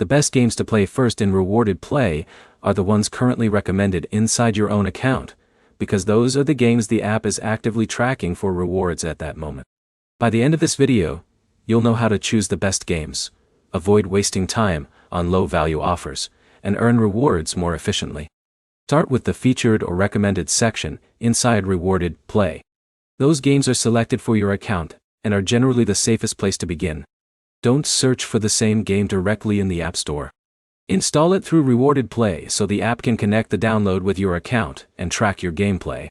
The best games to play first in Rewarded Play are the ones currently recommended inside your own account, because those are the games the app is actively tracking for rewards at that moment. By the end of this video, you'll know how to choose the best games, avoid wasting time on low-value offers, and earn rewards more efficiently. Start with the Featured or Recommended section inside Rewarded Play. Those games are selected for your account and are generally the safest place to begin. Don't search for the same game directly in the App Store. Install it through Rewarded Play so the app can connect the download with your account and track your gameplay.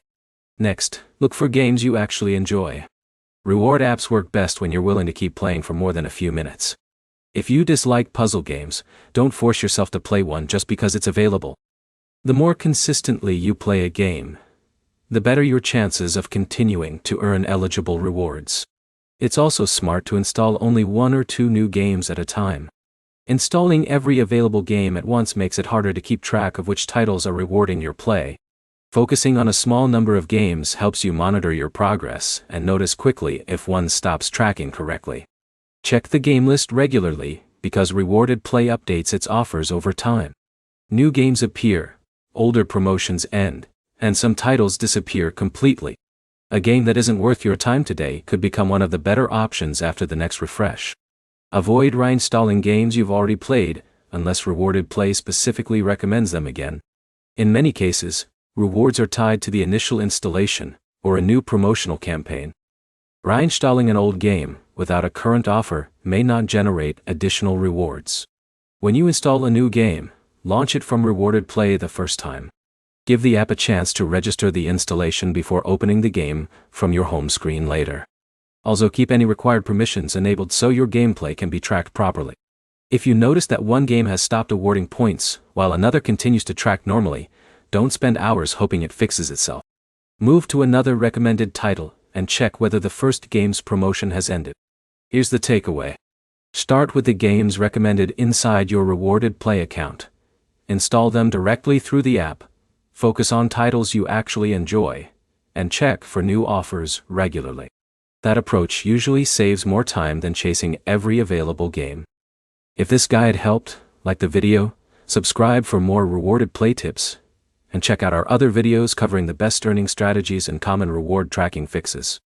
Next, look for games you actually enjoy. Reward apps work best when you're willing to keep playing for more than a few minutes. If you dislike puzzle games, don't force yourself to play one just because it's available. The more consistently you play a game, the better your chances of continuing to earn eligible rewards. It's also smart to install only 1 or 2 new games at a time. Installing every available game at once makes it harder to keep track of which titles are rewarding your play. Focusing on a small number of games helps you monitor your progress and notice quickly if one stops tracking correctly. Check the game list regularly, because Rewarded Play updates its offers over time. New games appear, older promotions end, and some titles disappear completely. A game that isn't worth your time today could become one of the better options after the next refresh. Avoid reinstalling games you've already played, unless Rewarded Play specifically recommends them again. In many cases, rewards are tied to the initial installation, or a new promotional campaign. Reinstalling an old game, without a current offer, may not generate additional rewards. When you install a new game, launch it from Rewarded Play the first time. Give the app a chance to register the installation before opening the game from your home screen later. Also, keep any required permissions enabled so your gameplay can be tracked properly. If you notice that one game has stopped awarding points while another continues to track normally, don't spend hours hoping it fixes itself. Move to another recommended title and check whether the first game's promotion has ended. Here's the takeaway. Start with the games recommended inside your Rewarded Play account. Install them directly through the app, focus on titles you actually enjoy, and check for new offers regularly. That approach usually saves more time than chasing every available game. If this guide helped, like the video, subscribe for more Rewarded Play tips, and check out our other videos covering the best earning strategies and common reward tracking fixes.